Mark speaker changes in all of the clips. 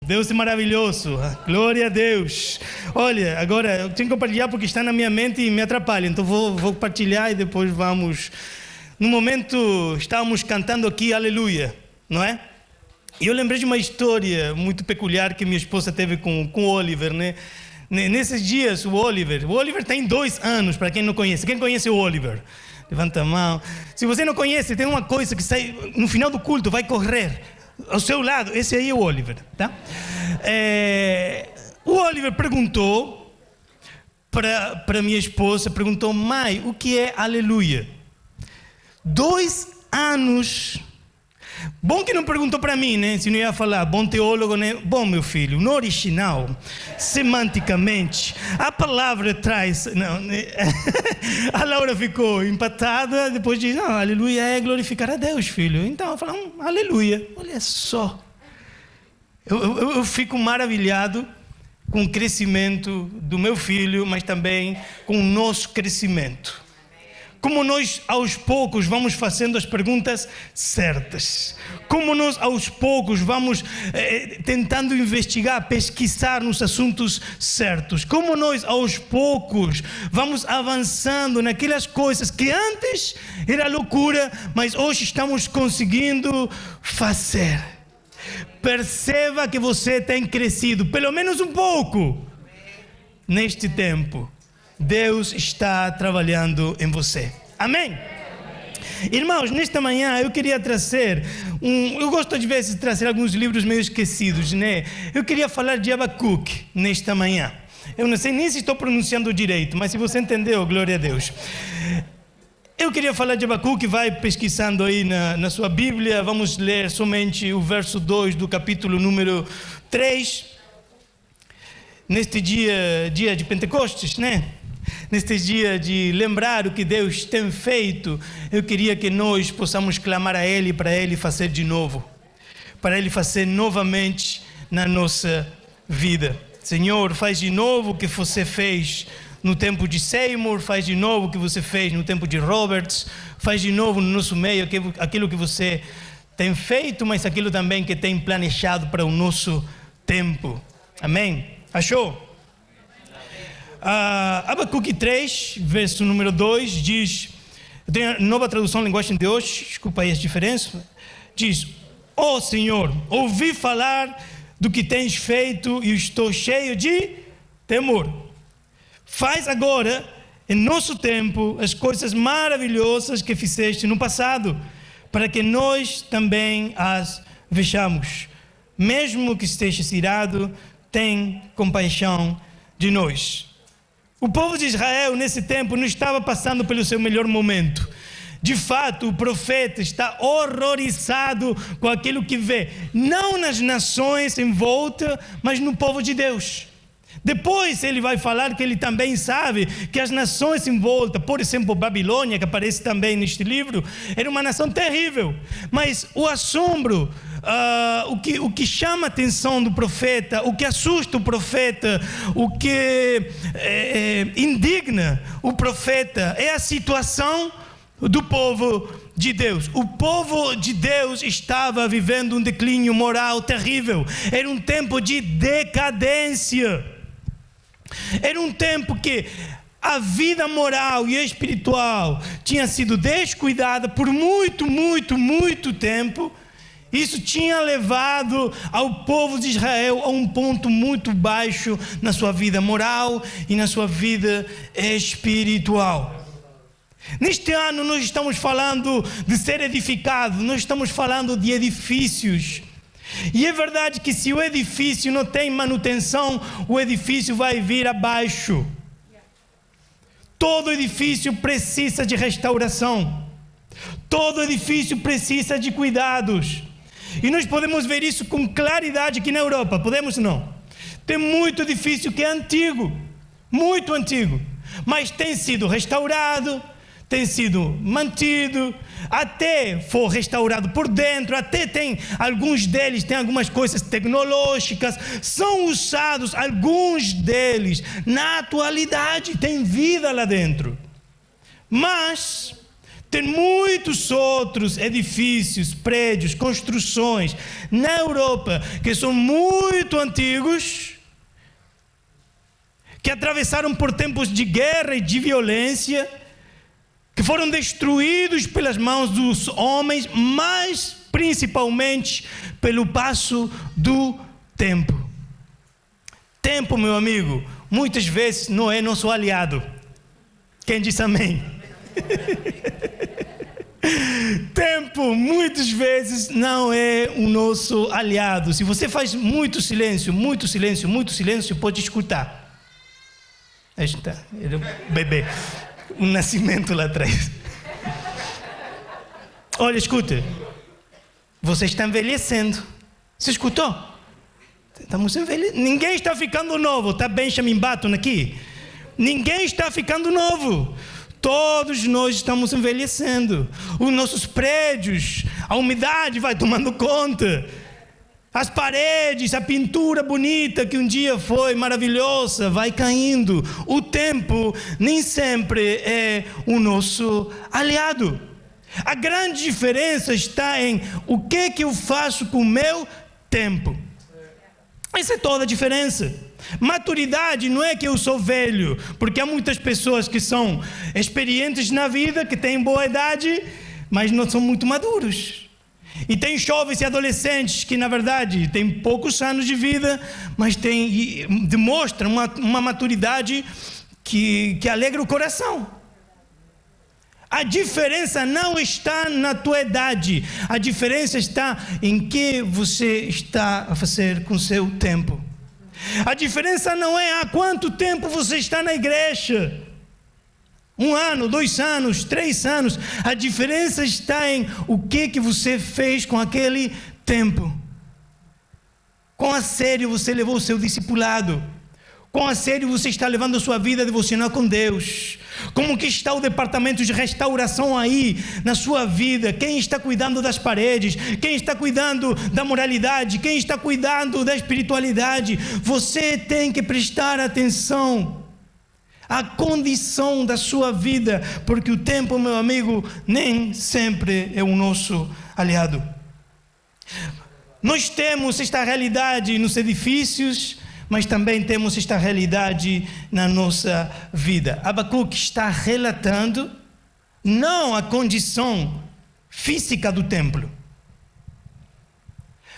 Speaker 1: Deus é maravilhoso, glória a Deus. Olha, agora eu tenho que compartilhar porque está na minha mente e me atrapalha, então vou partilhar e depois vamos. No momento estávamos cantando aqui Aleluia, não é? E eu lembrei de uma história muito peculiar que minha esposa teve com o Oliver, né? Nesses dias o Oliver tem 2 anos, para quem não conhece. Quem conhece o Oliver? Levanta a mão. Se você não conhece, tem uma coisa que sai no final do culto, vai correr ao seu lado, esse aí é o Oliver, tá? O Oliver perguntou para minha esposa, perguntou: mãe, o que é aleluia? 2 anos. Bom que não perguntou para mim, né? Se não ia falar, bom teólogo, né? Bom, meu filho, no original, semanticamente, a palavra traz... Não, né? A Laura ficou empatada, depois disse: não, aleluia é glorificar a Deus, filho. Então, eu falei: aleluia. Olha só. Eu fico maravilhado com o crescimento do meu filho, mas também com o nosso crescimento. Como nós, aos poucos, vamos fazendo as perguntas certas. Como nós, aos poucos, vamos tentando investigar, pesquisar nos assuntos certos. Como nós, aos poucos, vamos avançando naquelas coisas que antes era loucura, mas hoje estamos conseguindo fazer. Perceba que você tem crescido, pelo menos um pouco, neste tempo. Deus está trabalhando em você. Amém? Irmãos, nesta manhã eu queria trazer eu gosto de vezes de trazer alguns livros meio esquecidos, né? Eu queria falar de Abacuque nesta manhã. Eu não sei nem se estou pronunciando direito, mas se você entendeu, glória a Deus. Eu queria falar de Abacuque, vai pesquisando aí na sua Bíblia. Vamos ler somente o verso 2 do capítulo número 3. Neste dia de Pentecostes, né? Neste dia de lembrar o que Deus tem feito, eu queria que nós possamos clamar a Ele para Ele fazer de novo, para Ele fazer novamente na nossa vida. Senhor, faz de novo o que você fez no tempo de Seymour, faz de novo o que você fez no tempo de Roberts, faz de novo no nosso meio aquilo que você tem feito, mas aquilo também que tem planejado para o nosso tempo. Amém? Achou? Abacuque 3, verso número 2, diz, eu tenho a nova tradução linguagem de hoje, desculpa aí as diferenças, diz: ó Senhor, ouvi falar do que tens feito e estou cheio de temor. Faz agora, em nosso tempo, as coisas maravilhosas que fizeste no passado, para que nós também as vejamos. Mesmo que estejas irado, tem compaixão de nós. O povo de Israel, nesse tempo, não estava passando pelo seu melhor momento. De fato, o profeta está horrorizado com aquilo que vê, não nas nações em volta, mas no povo de Deus. Depois ele vai falar que ele também sabe que as nações em volta, por exemplo, Babilônia, que aparece também neste livro, era uma nação terrível. Mas o assombro, o que chama a atenção do profeta, o que assusta o profeta, o que indigna o profeta é a situação do povo de Deus. O povo de Deus estava vivendo um declínio moral terrível. Era um tempo de decadência. Era um tempo que a vida moral e espiritual tinha sido descuidada por muito tempo. Isso tinha levado ao povo de Israel a um ponto muito baixo na sua vida moral e na sua vida espiritual. Neste ano nós estamos falando de ser edificado, nós estamos falando de edifícios. E é verdade que se o edifício não tem manutenção, o edifício vai vir abaixo. Todo edifício precisa de restauração. Todo edifício precisa de cuidados. E nós podemos ver isso com claridade aqui na Europa, podemos não? Tem muito edifício que é antigo, muito antigo, mas tem sido restaurado, tem sido mantido, até for restaurado por dentro, até tem alguns deles, tem algumas coisas tecnológicas, são usados alguns deles, na atualidade tem vida lá dentro, mas Tem muitos outros edifícios, prédios, construções na Europa que são muito antigos, que atravessaram por tempos de guerra e de violência, que foram destruídos pelas mãos dos homens, mas principalmente pelo passo do tempo. Tempo, meu amigo, muitas vezes não é nosso aliado. Quem diz amém? Tempo, muitas vezes, não é o nosso aliado. Se você faz muito silêncio, pode escutar. Aí está, era um bebê, um nascimento lá atrás. Olha, escuta, você está envelhecendo. Você escutou? Estamos envelhecendo. Ninguém está ficando novo. Está bem, Chamimbato aqui? Ninguém está ficando novo. Todos nós estamos envelhecendo. Os nossos prédios, a umidade vai tomando conta. As paredes, a pintura bonita que um dia foi maravilhosa, vai caindo. O tempo nem sempre é o nosso aliado. A grande diferença está em o que eu faço com o meu tempo. Essa é toda a diferença. Maturidade não é que eu sou velho, porque há muitas pessoas que são experientes na vida, que têm boa idade, mas não são muito maduros. E tem jovens e adolescentes que, na verdade, têm poucos anos de vida, mas demonstram uma maturidade que alegra o coração. A diferença não está na tua idade, a diferença está em que você está a fazer com o seu tempo. A diferença não é há quanto tempo você está na igreja. 1 ano, 2 anos, 3 anos. A diferença está em o que você fez com aquele tempo. Quão a sério você levou o seu discipulado. Quão a sério você está levando a sua vida devocional com Deus. Como que está o departamento de restauração aí na sua vida? Quem está cuidando das paredes? Quem está cuidando da moralidade? Quem está cuidando da espiritualidade? Você tem que prestar atenção à condição da sua vida, porque o tempo, meu amigo, nem sempre é o nosso aliado. Nós temos esta realidade nos edifícios, mas também temos esta realidade na nossa vida. Abacuque está relatando não a condição física do templo.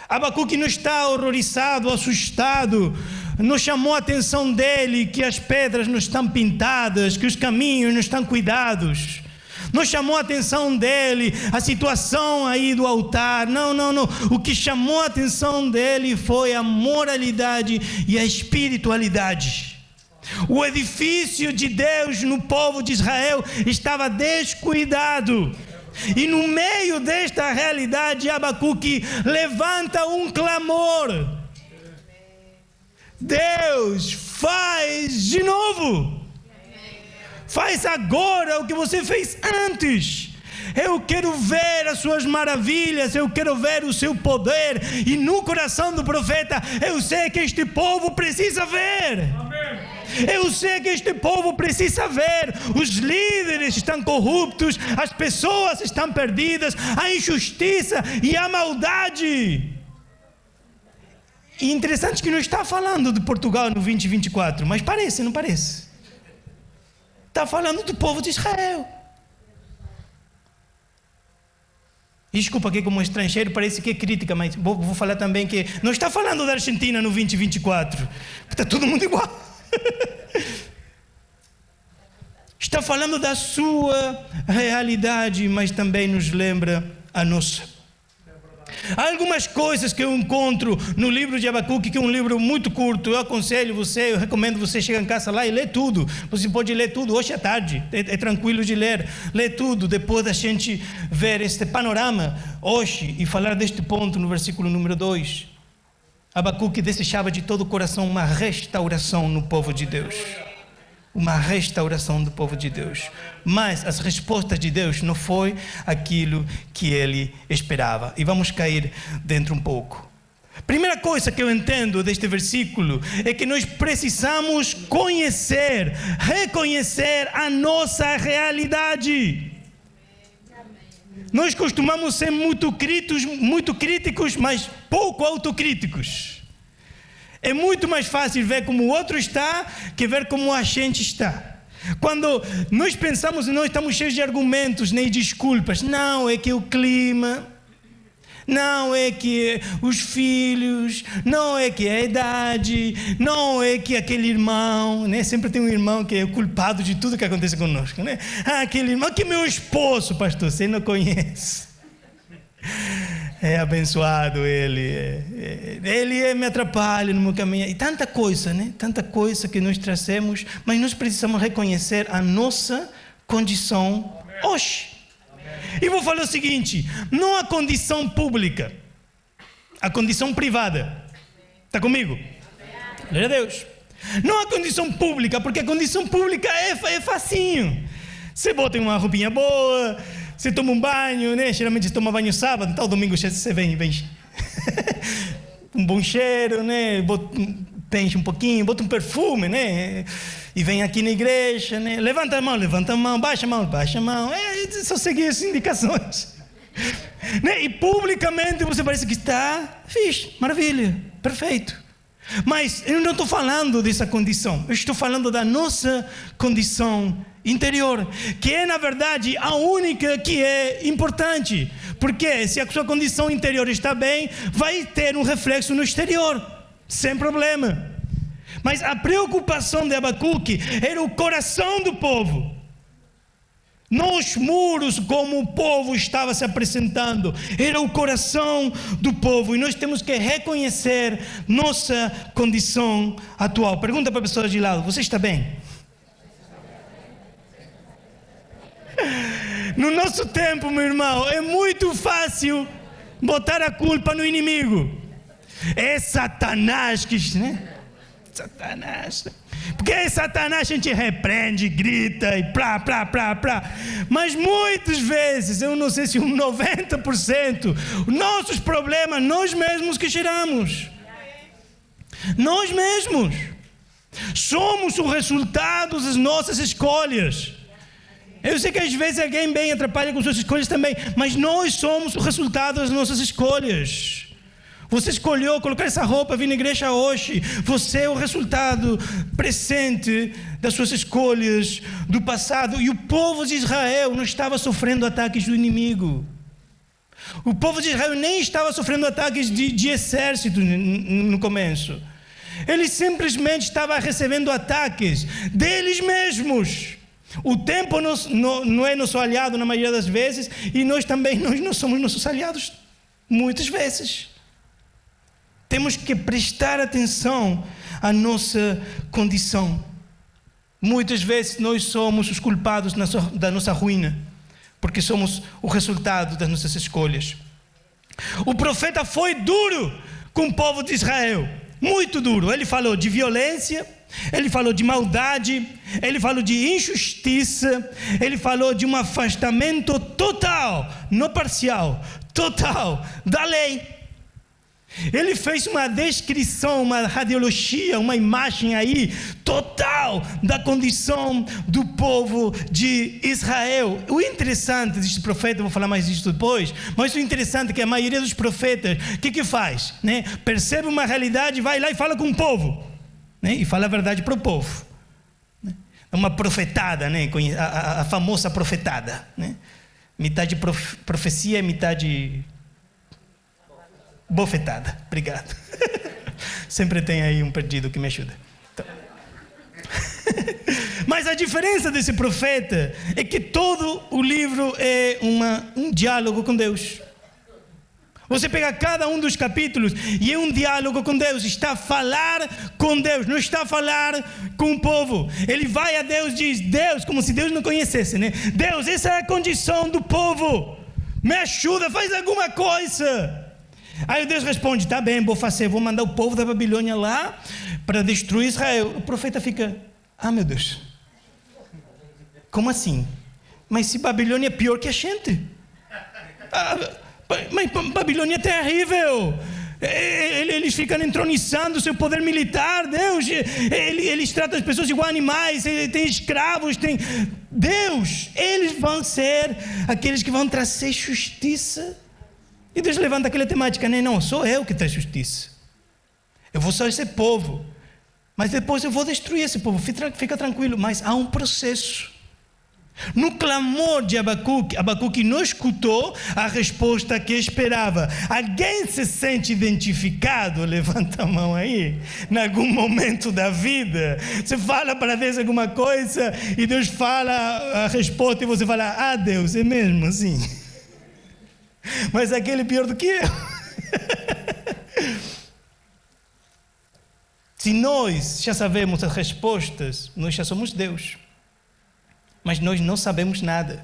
Speaker 1: Abacuque não está horrorizado, assustado, não chamou a atenção dele que as pedras não estão pintadas, que os caminhos não estão cuidados. Não chamou a atenção dele a situação aí do altar. Não. O que chamou a atenção dele foi a moralidade e a espiritualidade. O edifício de Deus no povo de Israel estava descuidado. E no meio desta realidade, Abacuque levanta um clamor. Deus, faz de novo. Faz agora o que você fez antes. Eu quero ver as suas maravilhas, eu quero ver o seu poder. E no coração do profeta, eu sei que este povo precisa ver. Eu sei que este povo precisa ver. Os líderes estão corruptos, as pessoas estão perdidas, a injustiça e a maldade. E interessante que não está falando de Portugal no 2024, mas parece, não parece? Está falando do povo de Israel. Desculpa aqui como estrangeiro, parece que é crítica, mas vou falar também que não está falando da Argentina no 2024. Está todo mundo igual. Está falando da sua realidade, mas também nos lembra a nossa. Há algumas coisas que eu encontro no livro de Abacuque, que é um livro muito curto. Eu aconselho você, eu recomendo você chegar em casa lá e ler tudo. Você pode ler tudo hoje à tarde, é tranquilo de ler. Lê tudo, depois da gente ver este panorama hoje e falar deste ponto no versículo número 2. Abacuque desejava de todo o coração uma restauração no povo de Deus. Uma restauração do povo de Deus. Mas as respostas de Deus não foi aquilo que ele esperava. E vamos cair dentro um pouco. Primeira coisa que eu entendo deste versículo é que nós precisamos conhecer, reconhecer a nossa realidade. Nós costumamos ser muito críticos, mas pouco autocríticos. É muito mais fácil ver como o outro está que ver como a gente está. Quando nós pensamos, nós estamos cheios de argumentos, nem desculpas. Não, é que o clima, não é que os filhos, não é que a idade, não é que aquele irmão, né? Sempre tem um irmão que é o culpado de tudo que acontece conosco, né? Aquele irmão que é meu esposo, pastor, você não conhece. É abençoado ele me atrapalha no meu caminho, e tanta coisa, né? Tanta coisa que nós trazemos, mas nós precisamos reconhecer a nossa condição hoje. E vou falar o seguinte: não a condição pública, a condição privada. Está comigo? Glória a Deus. Não a condição pública, porque a condição pública é facinho. Você bota uma roupinha boa, você toma um banho, né? Geralmente você toma banho sábado, então domingo você vem um bom cheiro, né? Pensa um pouquinho, bota um perfume, né? E vem aqui na igreja, né? Levanta a mão, baixa a mão. É só seguir as indicações. Né? E publicamente você parece que está, maravilha, perfeito. Mas eu não estou falando dessa condição, eu estou falando da nossa condição interior, que é na verdade a única que é importante, porque se a sua condição interior está bem, vai ter um reflexo no exterior, sem problema. Mas a preocupação de Abacuque era o coração do povo, não os muros como o povo estava se apresentando, era o coração do povo, e nós temos que reconhecer nossa condição atual. Pergunta para a pessoa de lado: você está bem? No nosso tempo, meu irmão, é muito fácil botar a culpa no inimigo. É Satanás que, né? Satanás. Porque é Satanás, a gente repreende, grita e plá. Mas muitas vezes, eu não sei se 90%, nossos problemas nós mesmos que geramos. Nós mesmos. Somos o resultado das nossas escolhas. Eu sei que às vezes alguém bem atrapalha com suas escolhas também, mas nós somos o resultado das nossas escolhas. Você escolheu colocar essa roupa, vir na igreja hoje. Você é o resultado presente das suas escolhas do passado. E o povo de Israel não estava sofrendo ataques do inimigo. O povo de Israel nem estava sofrendo ataques de exército no começo. Ele simplesmente estava recebendo ataques deles mesmos. O tempo não é nosso aliado na maioria das vezes, e nós não somos nossos aliados muitas vezes. Temos que prestar atenção à nossa condição. Muitas vezes nós somos os culpados da nossa ruína, porque somos o resultado das nossas escolhas. O profeta foi duro com o povo de Israel, muito duro. Ele falou de violência, ele falou de maldade, ele falou de injustiça, ele falou de um afastamento total, não parcial, total da lei. Ele fez uma descrição, uma radiologia, uma imagem aí total da condição do povo de Israel. O interessante deste profeta, vou falar mais disso depois, mas o interessante é que a maioria dos profetas, o que faz? Né? Percebe uma realidade, vai lá e fala com o povo, né? E fala a verdade para o povo. É uma profetada, né? A famosa profetada, né? Metade profecia, metade bofetada. Obrigado. Sempre tem aí um perdido que me ajuda. Então. Mas a diferença desse profeta é que todo o livro é um diálogo com Deus. Você pega cada um dos capítulos e é um diálogo com Deus. Está a falar com Deus, não está a falar com o povo. Ele vai a Deus e diz: Deus, como se Deus não conhecesse, né? Deus, essa é a condição do povo, me ajuda, faz alguma coisa. Aí Deus responde: tá bem, vou mandar o povo da Babilônia lá para destruir Israel. O profeta fica: ah, meu Deus, como assim? Mas se Babilônia é pior que a gente, mas Babilônia é terrível, Eles ficam entronizando o seu poder militar. Deus, eles tratam as pessoas igual animais, tem escravos, tem... Deus, eles vão ser aqueles que vão trazer justiça. E Deus levanta aquela temática, né? Não, sou eu que trago justiça. Eu vou só esse povo, mas depois eu vou destruir esse povo. Fica tranquilo, mas há um processo. No clamor de Abacuque não escutou a resposta que esperava. Alguém se sente identificado? Levanta a mão aí. Em algum momento da vida, você fala para Deus alguma coisa e Deus fala a resposta e você fala: ah, Deus, é mesmo assim. Mas aquele é pior do que eu. Se nós já sabemos as respostas, nós já somos Deus. Mas nós não sabemos nada.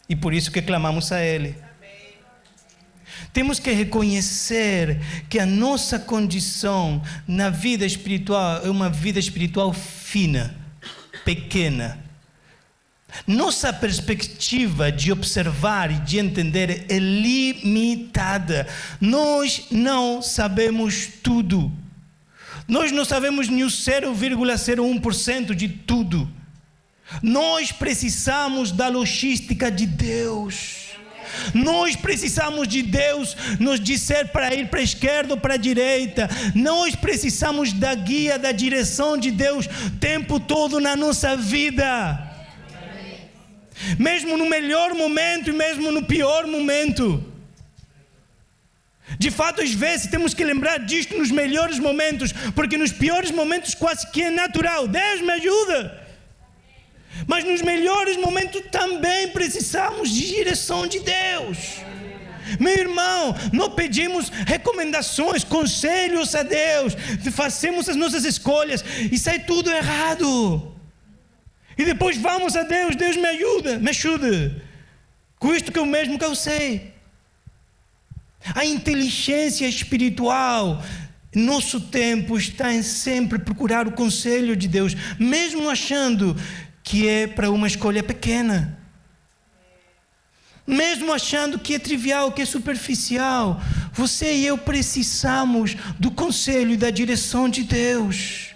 Speaker 1: E por isso que clamamos a Ele. Amém. Temos que reconhecer que a nossa condição na vida espiritual é uma vida espiritual fina, pequena. Nossa perspectiva de observar e de entender é limitada. Nós não sabemos tudo. Nós não sabemos nem o 0,01% de tudo. Nós precisamos da logística de Deus. Nós precisamos de Deus nos dizer para ir para a esquerda ou para a direita. Nós precisamos da guia, da direção de Deus o tempo todo na nossa vida. Mesmo no melhor momento e mesmo no pior momento. De fato, às vezes temos que lembrar disto nos melhores momentos, porque nos piores momentos quase que é natural. Deus me ajuda. Mas nos melhores momentos também precisamos de direção de Deus. Meu irmão, não pedimos recomendações, conselhos a Deus, fazemos as nossas escolhas e sai tudo errado. E depois vamos a Deus: Deus me ajuda com isto que eu mesmo causei. A inteligência espiritual, nosso tempo está em sempre procurar o conselho de Deus, mesmo achando que é para uma escolha pequena, mesmo achando que é trivial, que é superficial. Você e eu precisamos do conselho e da direção de Deus.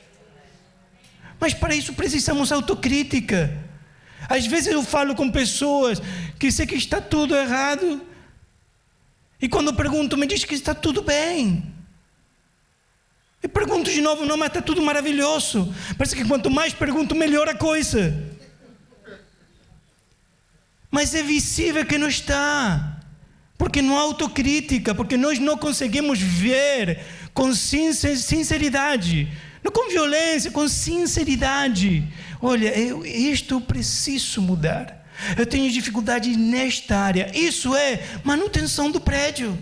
Speaker 1: Mas para isso precisamos autocrítica. Às vezes eu falo com pessoas que sei que está tudo errado, e quando eu pergunto, me diz que está tudo bem. Eu pergunto de novo: não, mas está tudo maravilhoso. Parece que quanto mais pergunto, melhor a coisa. Mas é visível que não está, porque não há autocrítica, porque nós não conseguimos ver com sinceridade, não com violência, com sinceridade. Olha, isto eu preciso mudar. Eu tenho dificuldade nesta área. Isso é manutenção do prédio.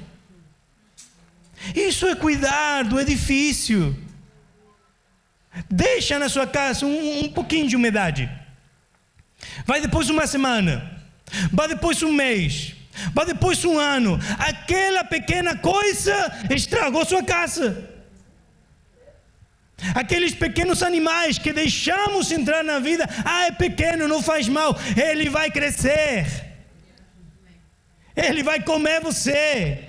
Speaker 1: Isso é cuidar do edifício. Deixa na sua casa um pouquinho de umidade. Vai depois uma semana. Vai depois um mês. Vai depois um ano. Aquela pequena coisa estragou sua casa. Aqueles pequenos animais que deixamos entrar na vida. Ah, é pequeno, não faz mal. Ele vai crescer. Ele vai comer você.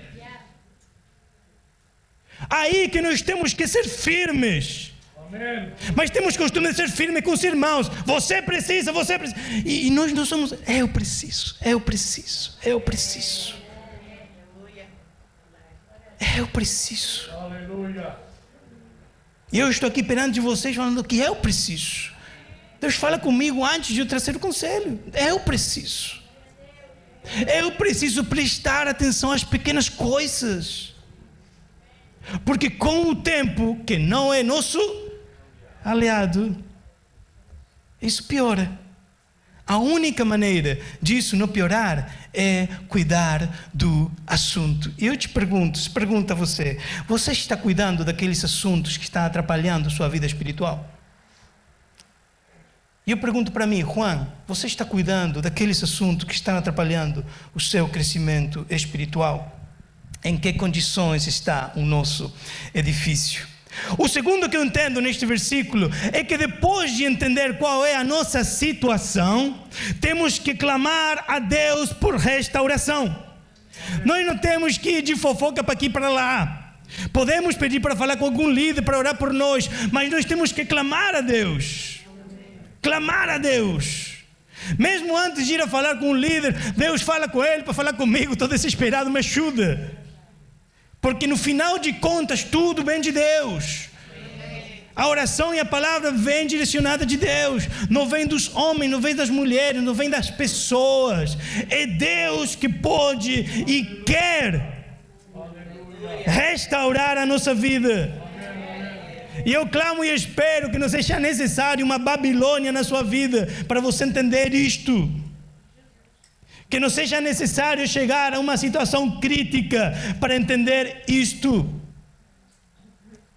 Speaker 1: Aí que nós temos que ser firmes. Amém. Mas temos costume de ser firmes com os irmãos. Você precisa. E nós não somos. Eu preciso. Aleluia. E eu estou aqui perante vocês falando que eu preciso. Deus fala comigo antes de eu trazer o conselho. Eu preciso prestar atenção às pequenas coisas. Porque com o tempo, que não é nosso aliado, isso piora. A única maneira disso não piorar é cuidar do assunto. E eu te pergunto a você: você está cuidando daqueles assuntos que estão atrapalhando a sua vida espiritual? E eu pergunto para mim: Juan, você está cuidando daqueles assuntos que estão atrapalhando o seu crescimento espiritual? Em que condições está o nosso edifício? O segundo que eu entendo neste versículo é que depois de entender qual é a nossa situação, temos que clamar a Deus por restauração. Nós não temos que ir de fofoca para aqui e para lá. Podemos pedir para falar com algum líder, para orar por nós, mas nós temos que clamar a Deus. Clamar a Deus. Mesmo antes de ir a falar com um líder, Deus fala com ele para falar comigo. Estou desesperado, me ajuda. Porque no final de contas, tudo vem de Deus. A oração e a palavra vem direcionada de Deus. Não vem dos homens, não vem das mulheres, não vem das pessoas. É Deus que pode e quer restaurar a nossa vida. E eu clamo e espero que não seja necessário uma Babilônia na sua vida para você entender isto. Que não seja necessário chegar a uma situação crítica para entender isto.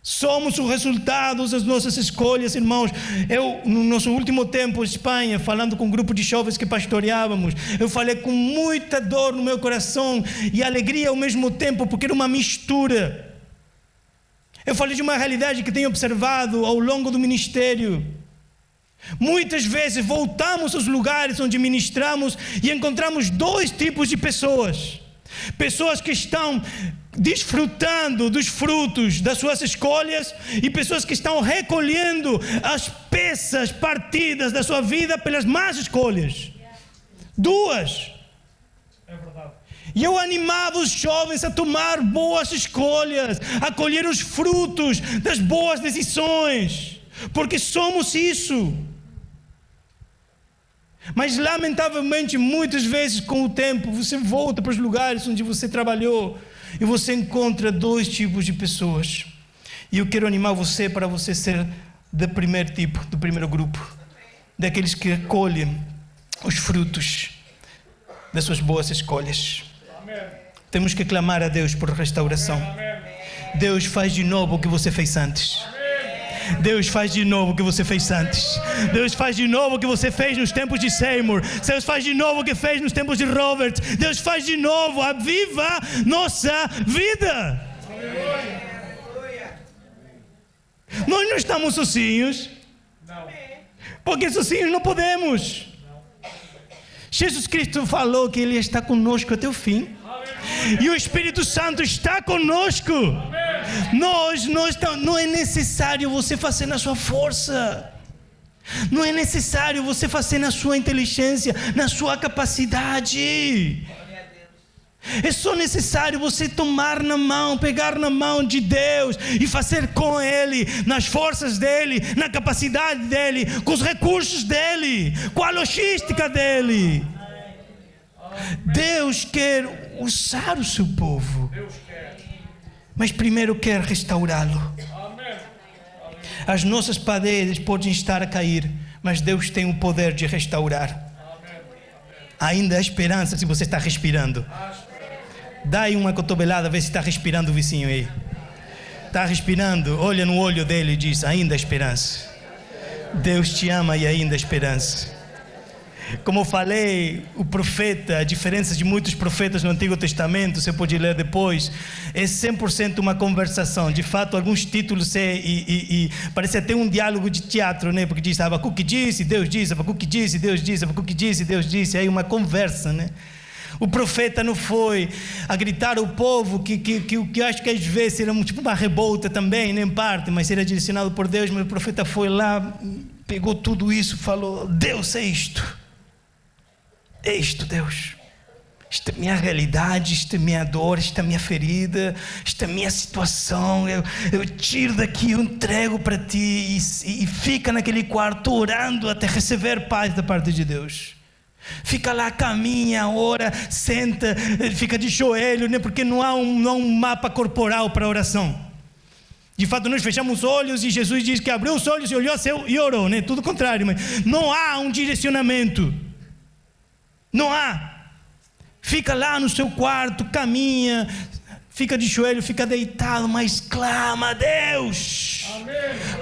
Speaker 1: Somos o resultado das nossas escolhas, irmãos. Eu, no nosso último tempo em Espanha, falando com um grupo de jovens que pastoreávamos, eu falei com muita dor no meu coração e alegria ao mesmo tempo, porque era uma mistura. Eu falei de uma realidade que tenho observado ao longo do ministério. Muitas vezes voltamos aos lugares onde ministramos e encontramos dois tipos de pessoas. Pessoas que estão desfrutando dos frutos das suas escolhas e pessoas que estão recolhendo as peças partidas da sua vida pelas más escolhas. Duas. É verdade. E eu animava os jovens a tomar boas escolhas, a colher os frutos das boas decisões, porque somos isso. Mas lamentavelmente, muitas vezes com o tempo, você volta para os lugares onde você trabalhou e você encontra dois tipos de pessoas. E eu quero animar você para você ser do primeiro tipo, do primeiro grupo, daqueles que colhem os frutos das suas boas escolhas. Temos que clamar a Deus por restauração. Deus faz de novo o que você fez antes. Deus faz de novo o que você fez antes. Deus faz de novo o que você fez nos tempos de Seymour. Deus faz de novo o que fez nos tempos de Robert. Deus faz de novo. Aviva nossa vida. Nós não estamos sozinhos. Porque sozinhos não podemos. Jesus Cristo falou que Ele está conosco até o fim. E o Espírito Santo está conosco. Não é necessário você fazer na sua força. Não é necessário você fazer na sua inteligência, na sua capacidade. É só necessário você tomar na mão, pegar na mão de Deus e fazer com Ele, nas forças dEle, na capacidade dEle, com os recursos dEle, com a logística dEle. Deus quer usar o seu povo, mas primeiro quer restaurá-lo. As nossas paredes podem estar a cair, mas Deus tem o poder de restaurar. Ainda há esperança se você está respirando. Dá aí uma cotovelada, vê se está respirando o vizinho aí. Está respirando? Olha no olho dele e diz: ainda há esperança. Deus te ama e ainda há esperança. Como eu falei, o profeta, a diferença de muitos profetas no Antigo Testamento, você pode ler depois, é 100% uma conversação. De fato, alguns títulos parece até um diálogo de teatro, né? Porque diz: Abacuque disse, Deus disse, Abacuque disse, Deus disse, Abacuque disse, Deus disse. Aí uma conversa, né? O profeta não foi a gritar ao povo, que eu acho que às vezes era tipo uma revolta também, nem parte, mas era direcionado por Deus. Mas o profeta foi lá, pegou tudo isso, falou: Deus é isto. É isto, Deus. Esta é a minha realidade, esta é a minha dor, esta é a minha ferida, esta é a minha situação. Eu tiro daqui, eu entrego para ti e fica naquele quarto orando até receber paz da parte de Deus. Fica lá, caminha, ora, senta, fica de joelho, né? Porque não há um mapa corporal para oração. De fato, nós fechamos os olhos e Jesus diz que abriu os olhos e olhou ao céu e orou, né? Tudo contrário, mas não há um direcionamento. Não há. Fica lá no seu quarto, caminha, fica de joelho, fica deitado, mas clama a Deus. Amém.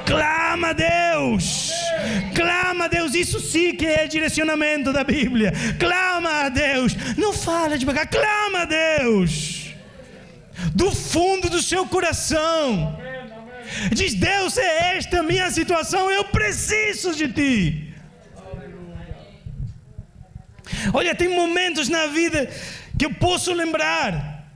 Speaker 1: Clama a Deus. Amém. Clama a Deus. Isso sim que é direcionamento da Bíblia. Clama a Deus. Não fala devagar, clama a Deus. Do fundo do seu coração. Amém. Diz: Deus, é esta a minha situação, eu preciso de ti. Olha, tem momentos na vida que eu posso lembrar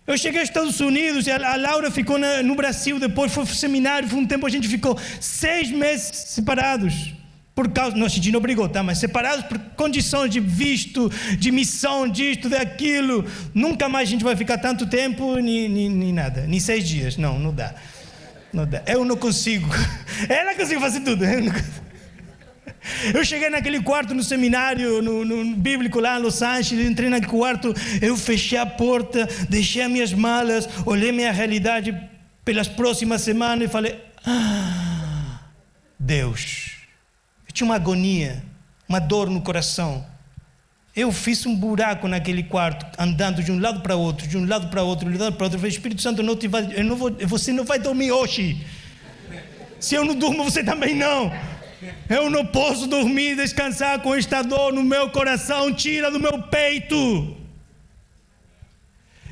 Speaker 1: Eu cheguei aos Estados Unidos, a Laura ficou no Brasil, depois foi para o seminário, foi um tempo a gente ficou 6 meses separados. Por causa, não, a gente não brigou, tá? Mas separados por condições de visto, de missão, disto, daquilo. Nunca mais a gente vai ficar tanto tempo, nem nada, nem 6 dias, não dá. Não dá. Eu não consigo. Ela consegue fazer tudo. Eu cheguei naquele quarto no seminário no bíblico lá em Los Angeles, entrei naquele quarto, eu fechei a porta, deixei as minhas malas, olhei minha realidade pelas próximas semanas e falei, Deus, eu tinha uma agonia, uma dor no coração. Eu fiz um buraco naquele quarto, andando de um lado para outro, de um lado para outro, de um lado para outro. Eu falei, Espírito Santo, você não vai dormir hoje. Se eu não durmo, você também não. Eu não posso dormir e descansar com esta dor no meu coração, tira do meu peito.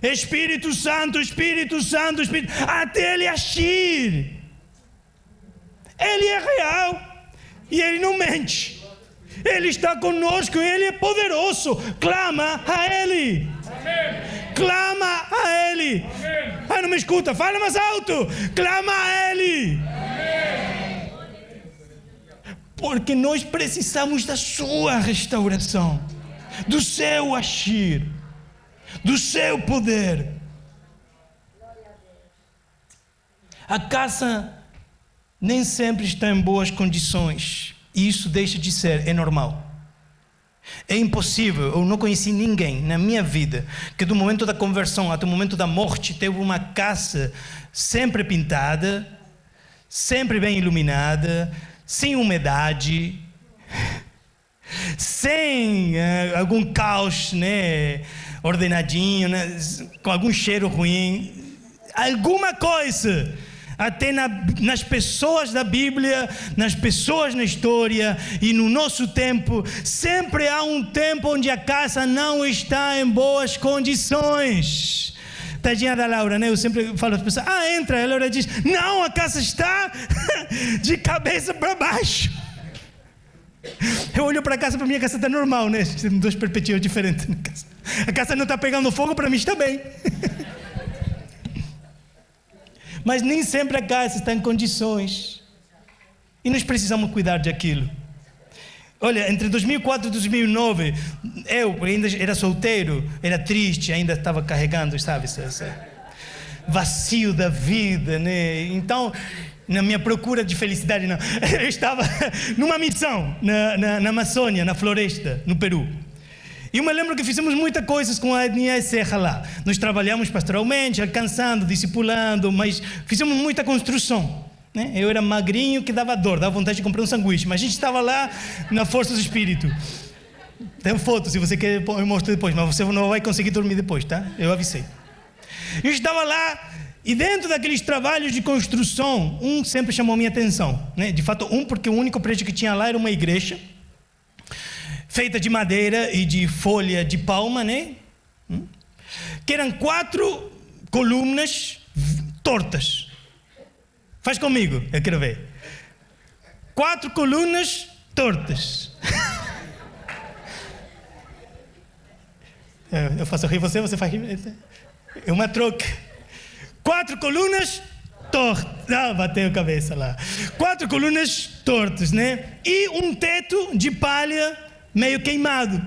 Speaker 1: Espírito Santo, Espírito Santo, Espírito, até Ele agir. Ele é real e Ele não mente. Ele está conosco, Ele é poderoso. Clama a Ele. Amém. Clama a Ele. Não me escuta, fala mais alto. Clama a Ele. Amém. Porque nós precisamos da sua restauração, do seu agir, do seu poder. A casa nem sempre está em boas condições, e isso deixa de ser, é normal. É impossível, eu não conheci ninguém na minha vida que do momento da conversão até o momento da morte teve uma casa sempre pintada, sempre bem iluminada, sem umidade, sem algum caos, né, ordenadinho, né, com algum cheiro ruim, alguma coisa. Até nas pessoas da Bíblia, nas pessoas na história e no nosso tempo, sempre há um tempo onde a casa não está em boas condições. Tadinha da Laura, né? Eu sempre falo às pessoas, entra. A Laura diz, não, a casa está de cabeça para baixo. Eu olho para a casa, para mim a casa está normal, né? Tem 2 perspectivas diferentes na casa. A casa não está pegando fogo, para mim está bem. Mas nem sempre a casa está em condições. E nós precisamos cuidar daquilo. Olha, entre 2004 e 2009, eu ainda era solteiro, era triste, ainda estava carregando, sabe, esse vazio da vida, né? Então, na minha procura de felicidade, não, eu estava numa missão na Amazônia, na floresta, no Peru. E eu me lembro que fizemos muitas coisas com a etnia Serra lá. Nós trabalhamos pastoralmente, alcançando, discipulando, mas fizemos muita construção. Né? Eu era magrinho que dava dor, dava vontade de comprar um sanduíche, mas a gente estava lá na força do Espírito. Tem foto, se você quer eu mostro depois, mas você não vai conseguir dormir depois, tá? Eu avisei. Eu estava lá e dentro daqueles trabalhos de construção, um sempre chamou minha atenção. Né? De fato, porque o único prédio que tinha lá era uma igreja, feita de madeira e de folha de palma, né? Que eram 4 columnas tortas. Faz comigo, eu quero ver. 4 colunas tortas. Eu faço rir você faz rir. É uma troca. 4 colunas tortas. Bateu a cabeça lá. 4 colunas tortas, né? E um teto de palha meio queimado,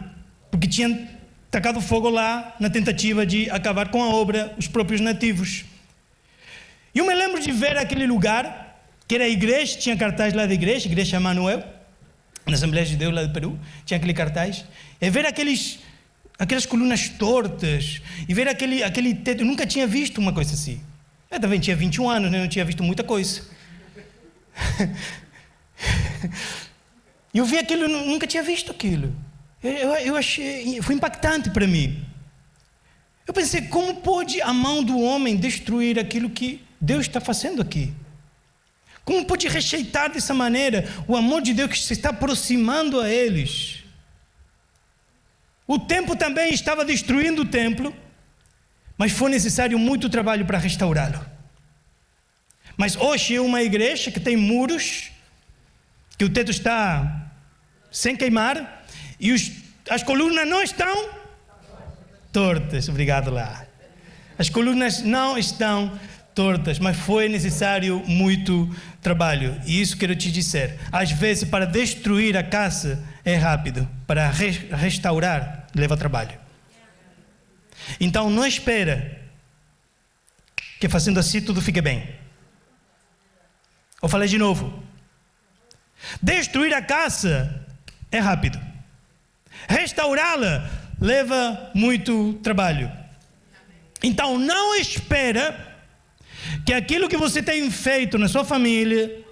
Speaker 1: porque tinham tacado fogo lá na tentativa de acabar com a obra, os próprios nativos. E eu me lembro de ver aquele lugar, que era a igreja, tinha cartaz lá da igreja Emanuel, na Assembleia de Deus lá do Peru, tinha aquele cartaz, e ver aquelas colunas tortas, e ver aquele teto, eu nunca tinha visto uma coisa assim. Eu também tinha 21 anos, né? Não tinha visto muita coisa. Eu vi aquilo, nunca tinha visto aquilo. Eu achei, foi impactante para mim. Eu pensei, como pode a mão do homem destruir aquilo que Deus está fazendo aqui? Como pode rejeitar dessa maneira o amor de Deus que se está aproximando a eles? O tempo também estava destruindo o templo, mas foi necessário muito trabalho para restaurá-lo. Mas hoje é uma igreja que tem muros, que o teto está sem queimar e as colunas não estão tortas. Obrigado lá. As colunas não estão tortas, mas foi necessário muito trabalho. E isso quero te dizer. Às vezes, para destruir a casa é rápido, para restaurar leva trabalho. Então, não espera que fazendo assim tudo fique bem. Eu falei de novo. Destruir a casa é rápido. Restaurá-la leva muito trabalho. Então, não espera que aquilo que você tem feito na sua família,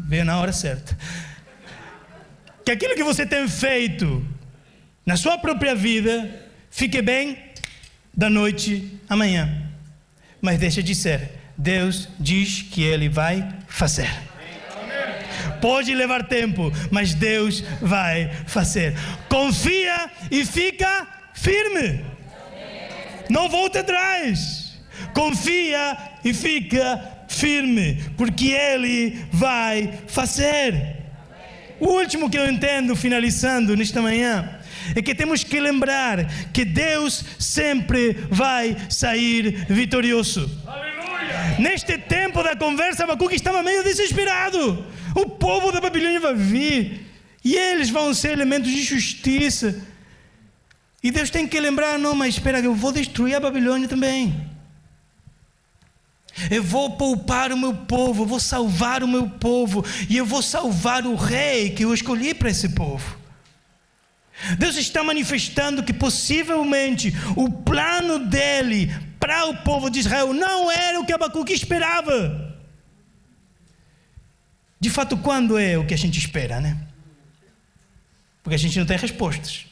Speaker 1: veio na hora certa, que aquilo que você tem feito na sua própria vida fique bem da noite à manhã. Mas deixa de ser. Deus diz que Ele vai fazer. Pode levar tempo, mas Deus vai fazer. Confia e fica firme. Não volte atrás. Confia e fica firme, porque Ele vai fazer. O último que eu entendo, finalizando nesta manhã, é que temos que lembrar que Deus sempre vai sair vitorioso. Aleluia! Neste tempo da conversa, Abacuque estava meio desesperado. O povo da Babilônia vai vir e eles vão ser elementos de justiça. E Deus tem que lembrar, não, mas espera, eu vou destruir a Babilônia também. Eu vou poupar o meu povo, eu vou salvar o meu povo, e eu vou salvar o rei que eu escolhi para esse povo. Deus está manifestando que possivelmente o plano dele para o povo de Israel não era o que Abacuque esperava. De fato, quando é o que a gente espera, né? Porque a gente não tem respostas.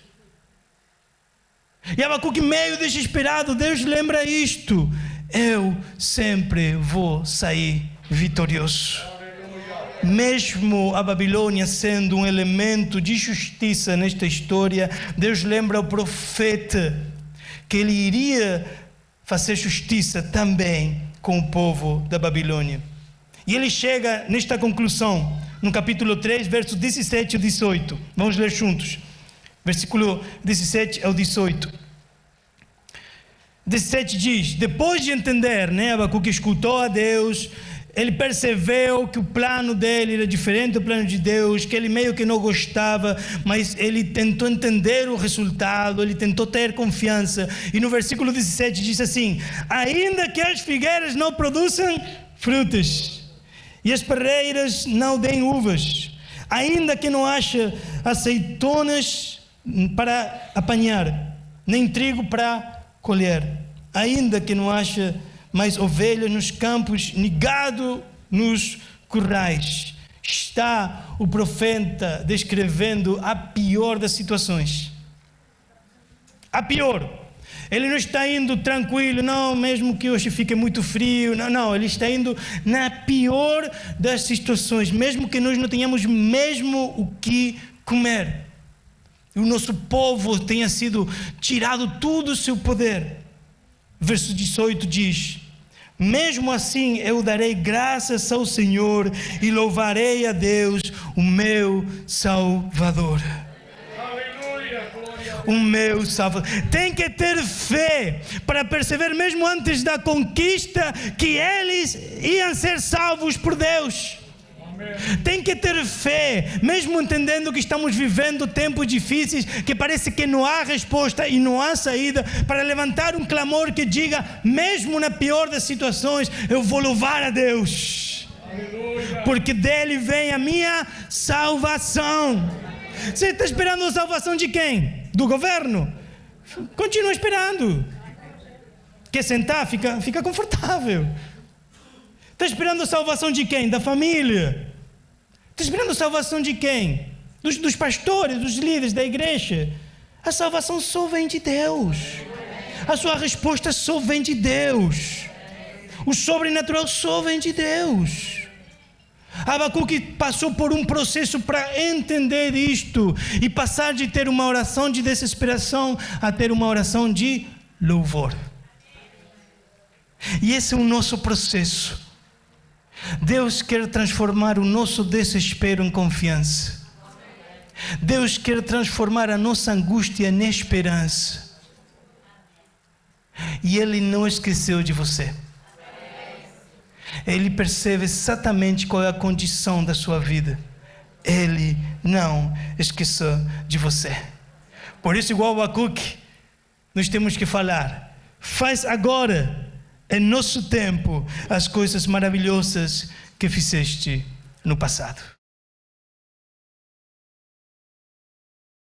Speaker 1: E Abacuque meio desesperado, Deus lembra isto: eu sempre vou sair vitorioso. Mesmo a Babilônia sendo um elemento de justiça nesta história, Deus lembra o profeta que ele iria fazer justiça também com o povo da Babilônia. E ele chega nesta conclusão, no capítulo 3, versos 17 e 18. Vamos ler juntos. Versículo 17 ao 18. 17 diz: depois de entender, Abacuque escutou a Deus, ele percebeu que o plano dele era diferente do plano de Deus, que ele meio que não gostava, mas ele tentou entender o resultado, ele tentou ter confiança. E no versículo 17 diz assim: ainda que as figueiras não produzam frutas e as parreiras não deem uvas, ainda que não haja azeitonas para apanhar, nem trigo para colher, ainda que não haja mais ovelhas nos campos, nem gado nos currais. Está o profeta descrevendo a pior das situações. A pior. Ele não está indo tranquilo, não, mesmo que hoje fique muito frio, não, ele está indo na pior das situações, mesmo que nós não tenhamos mesmo o que comer. O nosso povo tenha sido tirado todo o seu poder. Verso 18 diz: mesmo assim eu darei graças ao Senhor e louvarei a Deus, o meu Salvador. O meu Salvador. Tem que ter fé para perceber, mesmo antes da conquista, que eles iam ser salvos por Deus. Tem que ter fé, mesmo entendendo que estamos vivendo tempos difíceis, que parece que não há resposta e não há saída, para levantar um clamor que diga, mesmo na pior das situações, eu vou louvar a Deus. Aleluia. Porque dele vem a minha salvação. Você está esperando a salvação de quem? Do governo? Continua esperando. Quer sentar? Fica confortável. Está esperando a salvação de quem? Da família. Está esperando a salvação de quem? Dos pastores, dos líderes da igreja. A salvação só vem de Deus. A sua resposta só vem de Deus. O sobrenatural só vem de Deus. Abacuque passou por um processo para entender isto e passar de ter uma oração de desesperação a ter uma oração de louvor. E esse é o nosso processo. Deus quer transformar o nosso desespero em confiança. Deus quer transformar a nossa angústia em esperança. e Ele não esqueceu de você. Ele percebe exatamente qual é a condição da sua vida. Ele não esqueceu de você. Por isso, igual Abacuque, nós temos que falar: faz agora, em nosso tempo, as coisas maravilhosas que fizeste no passado.